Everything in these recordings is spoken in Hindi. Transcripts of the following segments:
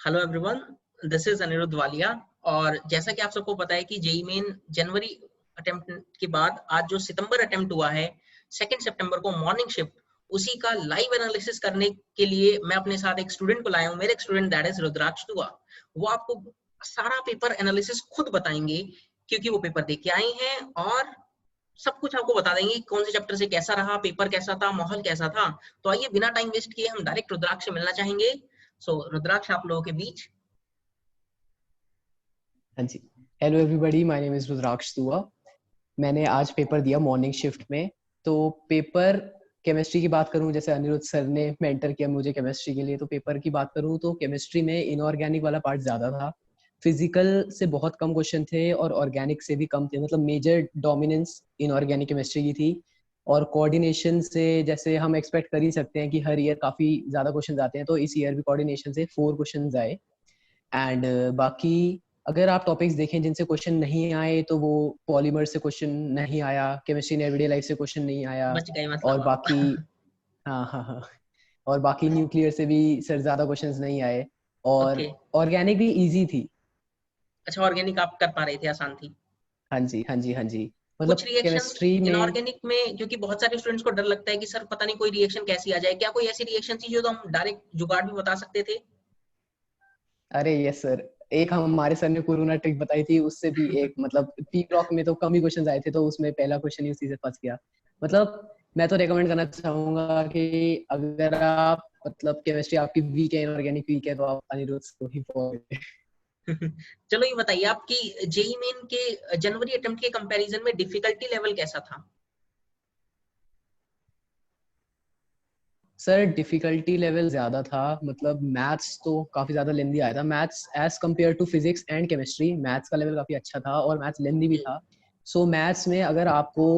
Hello everyone, this is Anirudh Walia. और जैसा कि आप सबको पता है कि जेई मेन जनवरी अटेम्प्ट के बाद आज जो सितंबर अटेम्प्ट हुआ है 2 सितंबर को मॉर्निंग शिफ्ट, उसी का लाइव एनालिसिस करने के लिए मैं अपने साथ एक स्टूडेंट को लाया हूँ। मेरे एक स्टूडेंट दैट इज रुद्राक्ष दुआ। वो आपको सारा पेपर एनालिसिस खुद बताएंगे क्योंकि वो पेपर दे के आए हैं और सब कुछ आपको बता देंगे कौन से चैप्टर से कैसा रहा, पेपर कैसा था, माहौल कैसा था। तो आइए बिना टाइम वेस्ट किए हम डायरेक्ट रुद्राक्ष से मिलना चाहेंगे। रुद्राक्ष आप लोगों के बीच। हाँ जी। Hello everybody, my name is Rudraksh Dua. मैंने आज पेपर दिया मॉर्निंग शिफ्ट में। तो पेपर केमिस्ट्री की बात करूं, जैसे अनिरुद्ध सर ने मेंटर किया मुझे केमिस्ट्री के लिए, तो पेपर की बात करूं तो केमिस्ट्री में इनऑर्गेनिक वाला पार्ट ज्यादा था। फिजिकल से बहुत कम क्वेश्चन थे और ऑर्गेनिक से भी कम थे, मतलब मेजर डोमिनेंस इनऑर्गेनिक केमिस्ट्री की थी। और कोऑर्डिनेशन से जैसे हम एक्सपेक्ट कर ही सकते हैं कि हर ईयर काफी ज्यादा क्वेश्चन आते हैं, तो इस ईयर भी कोऑर्डिनेशन से 4 क्वेश्चन आए। एंड बाकी अगर आप टॉपिक्स देखें जिनसे क्वेश्चन नहीं आए, तो वो पॉलीमर से क्वेश्चन नहीं आया, केमिस्ट्री इन एवरीडे लाइफ से क्वेश्चन नहीं आया। बच गए और मतलब आप। बाकी हाँ हाँ हाँ, और बाकी न्यूक्लियर से भी सर ज्यादा क्वेश्चंस नहीं आए। और ओके। ऑर्गेनिक भी इजी थी। अच्छा, ऑर्गेनिक आप कर पा रहे थे, आसान थी। हाँ जी हाँ जी हाँ जी। कुछ मतलब रिएक्शंस केमिस्ट्री में, इनऑर्गेनिक में, क्योंकि बहुत सारे स्टूडेंट्स को डर लगता है कि सर पता नहीं कोई रिएक्शन कैसी आ जाए, क्या कोई ऐसी रिएक्शन थी जो तो हम डायरेक्ट जुगाड़ भी बता सकते थे? अरे यस सर, एक हमारे सर ने कोरोना ट्रिक बताई थी, उससे भी एक मतलब पी ब्लॉक में तो कम ही क्वेश्चन आए थे, तो उसमें पहला क्वेश्चन ही उसी से फंस गया। मतलब मैं तो रेकमेंड करना चाहूंगा कि अगर आप मतलब केमिस्ट्री आपकी वीक है, इनऑर्गेनिक वीक है, तो आप अनिरुद्ध को ही फॉलो करें। चलो ये बताइए, आपकी जेई मेन के जनवरी अटेम्प्ट के कंपैरिजन में डिफिकल्टी लेवल कैसा था? सर डिफिकल्टी लेवल ज्यादा था, मतलब मैथ्स तो काफी ज्यादा लेंदी आया था। Maths as compare to physics and chemistry, maths का लेवल काफी अच्छा था और मैथ्स लेंदी भी ओके। था। सो मैथ्स में अगर आपको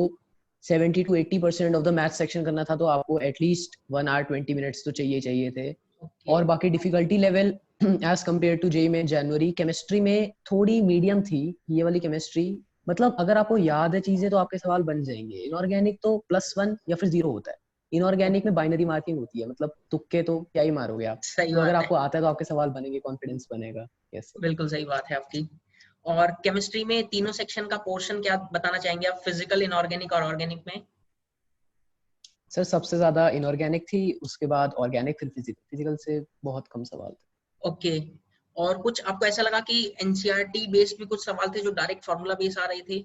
70 to 80% of the maths section करना था, तो आपको एटलीस्ट 1 hour 20 minutes तो चाहिए चाहिए थे। ओके। और बाकी difficulty level as compare to JEE में जनवरी, केमिस्ट्री में थोड़ी मीडियम थी ये वाली केमिस्ट्री। मतलब अगर आपको याद है चीजें तो आपके सवाल बन जाएंगे। इनऑर्गेनिक तो +1 या फिर 0 होता है। इनऑर्गेनिक में बाइनरी मार्किंग होती है, मतलब तुक्के तो क्या ही मारोगे आप। सही तो अगर बात है। आपको आता है तो आपके सवाल बनेंगे, कॉन्फिडेंस बनेगा। Yes sir. बिल्कुल सही बात है आपकी। और केमिस्ट्री में तीनों सेक्शन का पोर्शन क्या बताना चाहेंगे आप, फिजिकल, इनऑर्गेनिक और ऑर्गेनिक में? सर सबसे ज्यादा इनऑर्गेनिक थी, उसके बाद ऑर्गेनिक, फिर फिजिकल। फिजिकल से बहुत कम सवाल थे। ओके। और कुछ आपको ऐसा लगा कि एनसीईआरटी बेस्ड भी कुछ सवाल थे जो डायरेक्ट फार्मूला बेस आ रहे थे?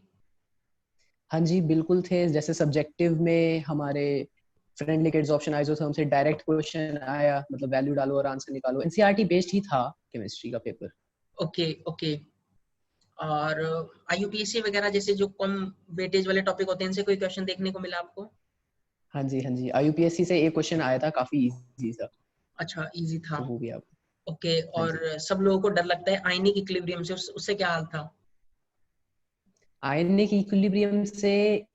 हाँ जी बिल्कुल थे। जैसे सब्जेक्टिव में हमारे फ्रेंडली किड्स ऑप्शन आइसोथर्म से डायरेक्ट क्वेश्चन आया, मतलब वैल्यू डालो और आंसर निकालो। एनसीईआरटी बेस्ड ही था केमिस्ट्री का पेपर। ओके। ओके। और आईयूपीएससी वगैरह जैसे जो कम वेटेज वाले टॉपिक होते हैं, इनसे कोई क्वेश्चन देखने को मिला आपको? हाँ जी हाँ जी, आईयूपीएससी से एक क्वेश्चन आया था, काफी इजी था। अच्छा, इजी था। तो वो भी आप। ओके। हाँ और जी। सब लोगों को डर लगता है आयनिक इक्विलिब्रियम से, उससे क्या हाल था? आयनिक इक्विलिब्रियम से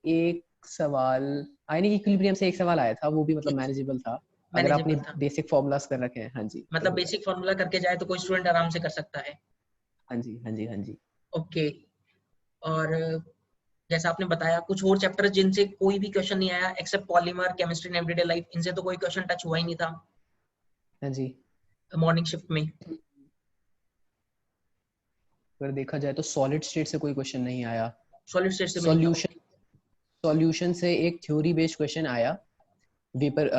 एक सवाल आयनिक इक्विलिब्रियम से एक सवाल आया था, वो भी मतलब एक मैनेजेबल था। अगर आपने मैनेजेबल था। बेसिक फॉर्मूलाज कर रखे हैं, हाँ जी, तो मतलब हो बेसिक जाएगा। फार्मूला करके जाए तो कोई स्टूडेंट आराम से कर सकता है। हाँ जी हाँ जी हाँ जी। ओके। और जैसा आपने बताया कुछ और चैप्टर जिनसे कोई भी क्वेश्चन नहीं आया except polymer, chemistry in everyday life, इनसे तो कोई क्वेश्चन टच हुआ ही नहीं था हाँ जी। मॉर्निंग शिफ्ट में? अगर देखा जाए तो सॉलिड स्टेट से कोई क्वेश्चन नहीं आया। सॉलिड स्टेट से भी नहीं था। सॉल्यूशन सॉल्यूशन से एक थ्योरी बेस्ड क्वेश्चन आया। Vapour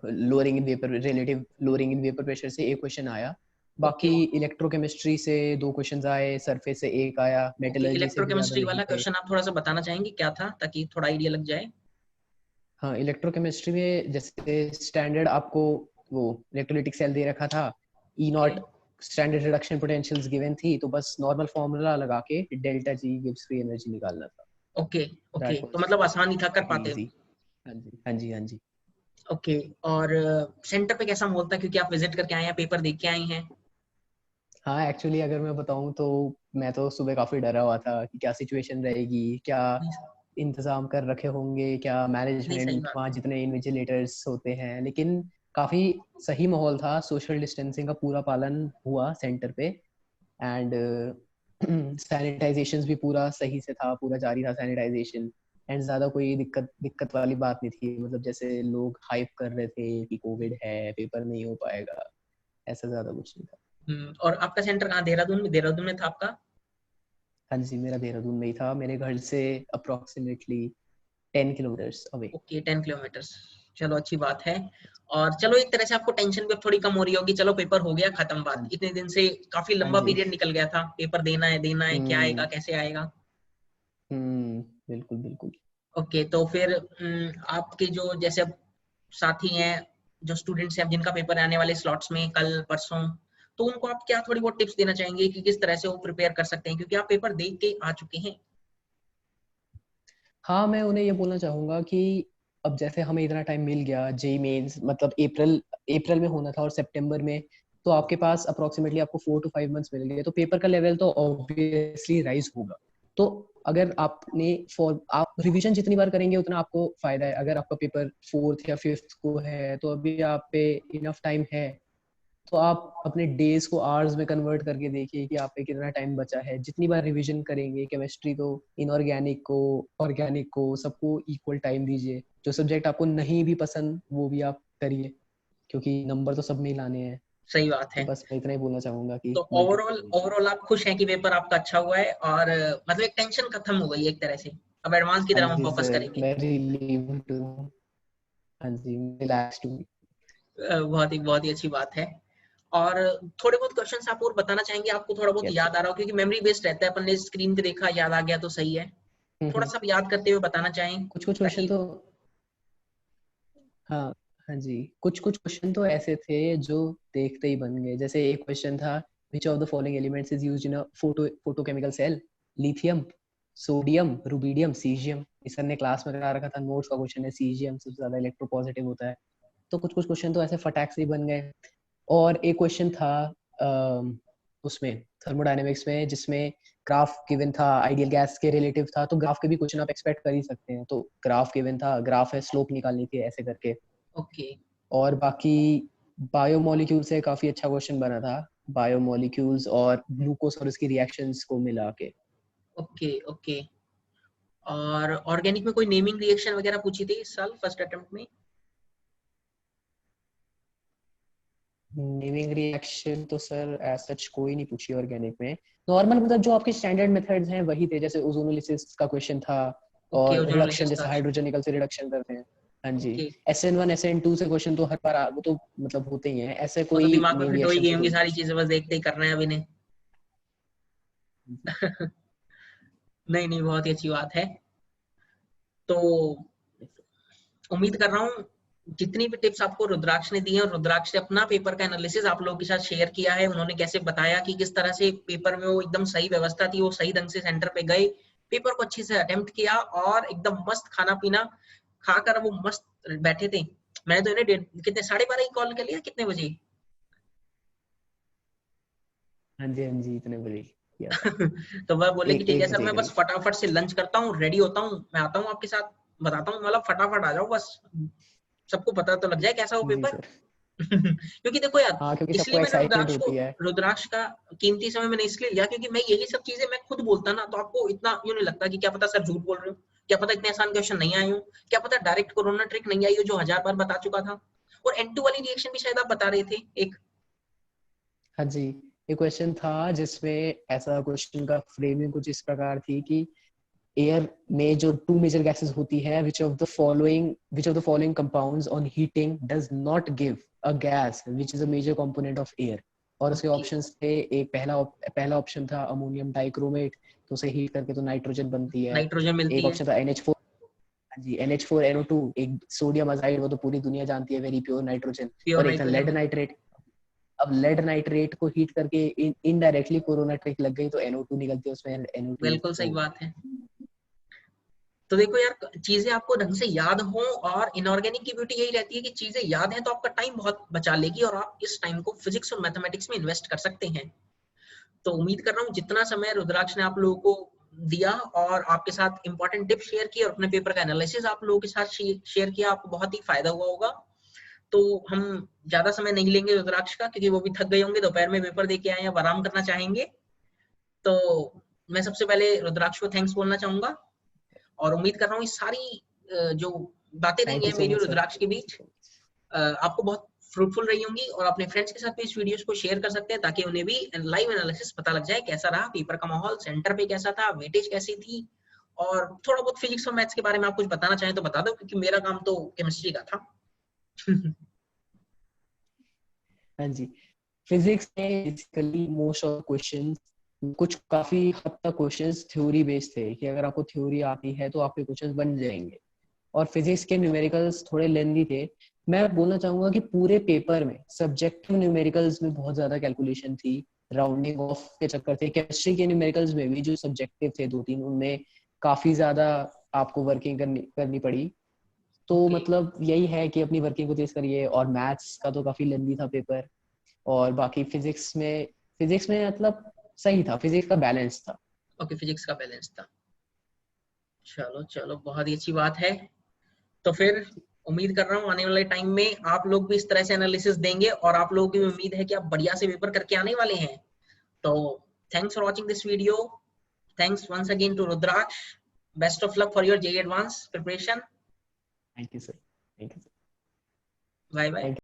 lowering in vapour relative lowering in vapour pressure से एक क्वेश्चन आया। ओके। बाकी इलेक्ट्रोकेमिस्ट्री से 2 क्वेश्चन आए, सरफेस से एक आया, ओके, मेटलर्जी से भी ज्यादा इलेक्ट्रोकेमिस्ट्री नहीं वाला थे। क्वेश्चन आप थोड़ा सा बताना चाहेंगे क्या था, ताकि थोड़ा आइडिया लग जाए? हाँ, इलेक्ट्रोकेमिस्ट्री में जैसे स्टैंडर्ड आपको वो इलेक्ट्रोलिटिक सेल दे रखा था, E okay. Not standard reduction potentials given थी, तो बस नॉर्मल फॉर्मूला लगा के delta G gives free energy निकालना था। ओके। ओके, दैट तो वाज मतलब आसान ही था, कर काफी पाते हो? इजी। हाँ जी हाँ जी हाँ जी। ओके। और सेंटर पे कैसा माहौल था, क्योंकि आप विजिट करके आए हैं, पेपर देख के आए हैं? हाँ एक्चुअली अगर मैं बताऊं तो मैं तो सुबह काफी डरा हुआ था कि क्या सिचुएशन रहेगी, क्या नहीं। इंतजाम कर रखे होंगे, क्या नहीं, सही मैनेजमेंट, बात वहाँ है। जितने इन्विजिलेटर्स होते हैं। लेकिन काफी सही माहौल था, सोशल डिस्टेंसिंग का पूरा पालन हुआ सेंटर पे। एंड सैनिटाइजेशन भी पूरा सही से था, पूरा जारी था सैनिटाइजेशन। एंड ज्यादा कोई दिक्कत दिक्कत वाली बात नहीं थी, मतलब जैसे लोग हाइप कर रहे थे कि कोविड है, पेपर नहीं हो पाएगा, ऐसा ज्यादा कुछ नहीं था। और आपका सेंटर कहाँ? देहरादून में था आपका? हाँ जी, मेरा देहरादून में ही था, मेरे घर से approximately 10 kilometres away. Okay, 10 kilometres. चलो अच्छी बात है। और चलो एक तरह से आपको टेंशन भी अब थोड़ी कम हो रही होगी, चलो पेपर हो गया खत्म हाँ बात, जी। इतने दिन से काफी हाँ लंबा जी। पीरियड निकल गया था, पेपर देना है, क्या आएगा हम्म। कैसे आएगा। बिल्कुल बिल्कुल। ओके, तो फिर आपके जो जैसे अब साथी हैं, जो स्टूडेंट्स हैं, अब जिनका पेपर आने वाले स्लॉट्स में कल परसों, तो उनको आप क्या थोड़ी बहुत टिप्स देना चाहेंगे कि किस तरह से वो प्रिपेयर कर सकते हैं, क्योंकि आप पेपर दे के आ चुके हैं। हाँ, मैं उन्हें ये बोलना चाहूंगा कि अब जैसे हमें इतना टाइम मिल गया, जेई मेंस मतलब अप्रैल अप्रैल में होना था और सितंबर में, तो आपके पास अप्रोक्सीमेटली आपको 4 to 5 मंथ्स मिल गए, तो पेपर का लेवल तो ऑब्वियसली राइज होगा। तो अगर आपने फॉर आप रिवीजन जितनी बार करेंगे उतना आपको फायदा है। अगर आपका पेपर 4th या 5th को है तो अभी आप पे इनफ टाइम है, तो आप अपने डेज को आवर्स में कन्वर्ट करके देखिए कि आप पे कितना टाइम बचा है। जितनी बार रिवीजन करेंगे, केमिस्ट्री तो इनऑर्गेनिक को ऑर्गेनिक को सबको इक्वल टाइम दीजिए। जो सब्जेक्ट आपको नहीं भी पसंद वो भी आप करिए, क्योंकि नंबर तो सब में ही लाने हैं। सही बात तो है। बस मैं इतना ही बोलना चाहूंगा कि तो ओवरऑल मल्टीपल। ओवरऑल आप खुश हैं कि पेपर आपका अच्छा हुआ है, और मतलब एक टेंशन खत्म हो गई है एक तरह से, अब एडवांस की हाँ तरफ हम जी फोकस सर, करेंगे। मैं रिलीव टू। हाँ जी, रिलैक्स टू। बहुत ही अच्छी बात है। और थोड़े बहुत क्वेश्चंस आप और बताना चाहेंगे, आपको थोड़ा बहुत यस याद सर। आ रहा हो, क्योंकि मेमोरी बेस्ड रहता है, अपन ने स्क्रीन पे देखा याद आ गया तो सही है, थोड़ा सा आप याद करते हुए बताना चाहें कुछ कुछ क्वेश्चन ताकि। तो, हाँ हाँ जी, कुछ कुछ क्वेश्चन तो ऐसे थे जो देखते ही बन गए। जैसे एक क्वेश्चन था, which of the following elements is used in a photochemical cell? Lithium, sodium, rubidium, caesium. इस सर ने क्लास में करा रखा था, नोट्स का क्वेश्चन है, सीजियम सबसे ज्यादा इलेक्ट्रोपॉजिटिव होता है। तो कुछ कुछ क्वेश्चन तो ऐसे फटाक से ही बन गए। और एक क्वेश्चन था उसमें थर्मोडायनेमिक्स में, जिसमें ग्राफ गिवन था, आइडियल गैस के रिलेटिव था, तो ग्राफ के भी क्वेश्चन आप एक्सपेक्ट कर ही सकते हैं। तो ग्राफ गिवन था, ग्राफ है, स्लोप निकालनी थी ऐसे करके। ओके और बाकी बायोमोलिक्यूल से काफी अच्छा क्वेश्चन बना था, बायोमोलिक्यूल्स और ग्लूकोज और उसकी रिएक्शंस को मिला के। Okay okay. और ऑर्गेनिक में कोई नेमिंग रिएक्शन वगैरह पूछी थी इस साल फर्स्ट अटेम्प्ट में? नेमिंग रिएक्शन तो सर एज सच कोई नहीं पूछी ऑर्गेनिक में। नॉर्मल मतलब जो आपके स्टैंडर्ड मेथड्स हैं वही थे, जैसे ओजोनोलिसिस का क्वेश्चन था, ओके, और रिडक्शन ओजोनोलिसिस जैसे था। हाइड्रोजन निकल से रिडक्शन करते हैं। हाँ जी। ओके, SN1 SN2 से क्वेश्चन तो हर बार वो तो मतलब होते ही हैं, ऐसे वो तो कोई दिमाग में नेम फिट हो ही रिएक्शन गई तो होंगी कोई नहीं सारी पूछा। चीजें, बस देखते ही करना है अब इन्हें। नहीं नहीं, बहुत ही अच्छी बात है। तो उम्मीद कर रहा हूँ जितनी भी टिप्स आपको रुद्राक्ष ने दी है, और रुद्राक्ष ने अपना पेपर का एनालिसिस आप लोगों के साथ शेयर किया है, उन्होंने कैसे बताया कि किस तरह से पेपर में वो एकदम सही व्यवस्था थी, वो सही ढंग से सेंटर पे गए, पेपर को अच्छे से अटेम्प्ट किया, और एकदम मस्त खाना पीना खाकर वो मस्त बैठे थे। मैंने तो इन्हें कितने 12:30 की कॉल कर लिया, कितने बजे? हाँ जी हाँ जी, इतने बजे किया था। तो वह बोले कि ठीक है एक सर, बजे मैं बस करीब। फटाफट से लंच करता हूँ, रेडी होता हूँ, मैं आता हूँ आपके साथ, बताता हूँ, मतलब फटाफट आ जाओ बस, सबको पता तो लग जाए कैसा हो जी पेपर। सर। क्योंकि देखो यार, हाँ, क्योंकि सबको इसलिए मैंने एक्साइटमेंट होती है। रुद्राक्ष का कीमती समय मैंने इसलिए लिया, क्योंकि मैं यही सब चीजें मैं खुद बोलता ना, तो आपको इतना यूं नहीं लगता कि क्या पता सर झूठ बोल रहे हो, क्या पता इतने आसान क्वेश्चन नहीं आए हो, क्या पता डायरेक्ट कोरोना ट्रिक नहीं आई हो जो 1000 बार बता चुका था। और N2 वाली रिएक्शन भी शायद आप बता रहे थे एक। हाँ जी, ये क्वेश्चन था जिसमें ऐसा क्वेश्चन का फ्रेमिंग कुछ इस प्रकार थी कि एयर में जो टू मेजर गैसेस होती है, which of the following compounds on heating does not give a gas which is a major component of air? और उसके ओके, ऑप्शंस थे, एक पहला ऑप्शन था अमोनियम डाइक्रोमेट, तो उसे हीट करके तो नाइट्रोजन बनती है। नाइट्रोजन एक मिलती है। ऑप्शन था NH4। हाँ जी, NH4NO2, एक सोडियम अजाइड, वो तो पूरी दुनिया जानती है, वेरी प्योर नाइट्रोजन। प्योर और एक था लेड नाइट्रोजन। नाइट्रेट। अब लेड नाइट्रेट को हीट करके इनडायरेक्टली कोरोना ट्रिक लग गई, तो NO2 निकलती है उसमें, NO2 बिल्कुल सही तो। बात है। तो देखो यार, चीजें आपको ढंग से याद हो, और इनऑर्गेनिक की ब्यूटी यही रहती है कि चीजें याद हैं तो आपका टाइम बहुत बचा लेगी, और आप इस टाइम को फिजिक्स और मैथमेटिक्स में इन्वेस्ट कर सकते हैं। तो उम्मीद कर रहा हूँ जितना समय रुद्राक्ष ने आप लोगों को दिया, और आपके साथ इंपॉर्टेंट टिप्स शेयर किए, और अपने पेपर का एनालिसिस आप लोगों के साथ शेयर किया, आपको बहुत ही फायदा हुआ होगा। तो हम ज्यादा समय नहीं लेंगे रुद्राक्ष का, क्योंकि वो भी थक गए होंगे, दोपहर में पेपर दे के आए हैं, अब आराम करना चाहेंगे। तो मैं सबसे पहले रुद्राक्ष को थैंक्स बोलना चाहूंगा, और उम्मीद कर रहा हूँ ये सारी जो बातें नहीं थैंक है यू सो मेरी और मच सर, रुद्राक्ष के thank you beach, so much. आपको बहुत फ्रूटफुल रही होंगी और अपने फ्रेंड्स के साथ भी इस वीडियोस को शेयर कर सकते हैं ताकि उन्हें भी लाइव एनालिसिस पता लग जाए कैसा रहा पेपर का माहौल, सेंटर पे कैसा था, वेटेज कैसी थी, और थोड़ा बहुत फिजिक्स और मैथ्स के बारे में आप कुछ बताना चाहें तो बता दो, क्योंकि मेरा काम तो केमिस्ट्री का था। हाँ जी, फिजिक्स में बेसिकली मोस्ट ऑफ क्वेश्चंस, कुछ काफी हद तक क्वेश्चंस थ्योरी बेस्ड थे कि अगर आपको थ्योरी आती है तो आपके क्वेश्चंस बन जाएंगे, और फिजिक्स के न्यूमेरिकल्स थोड़े लेंथी थे। मैं बोलना चाहूंगा कि पूरे पेपर में सब्जेक्टिव न्यूमेरिकल्स में बहुत ज्यादा कैलकुलेशन थी, राउंडिंग ऑफ के चक्कर थे। केमिस्ट्री के न्यूमेरिकल्स में भी जो सब्जेक्टिव थे 2-3, उनमें काफी ज्यादा आपको वर्किंग करनी पड़ी। तो ओके मतलब यही है कि अपनी वर्किंग को तेज करिए। और मैथ्स का तो काफी लेंथी था पेपर, और बाकी फिजिक्स में मतलब सही था, फिजिक्स का बैलेंस था। ओके, फिजिक्स का बैलेंस था। चलो चलो, बहुत ही अच्छी बात है। तो फिर उम्मीद कर रहा हूँ आने वाले टाइम में आप लोग भी इस तरह से एनालिसिस देंगे और आप लोगों की भी उम्मीद है कि आप बढ़िया से पेपर करके आने वाले हैं। तो thanks for watching this video. Thanks once again to Rudraksh. Best of luck for your JEE advance preparation. Thank you sir. Thank you bye bye. Sir.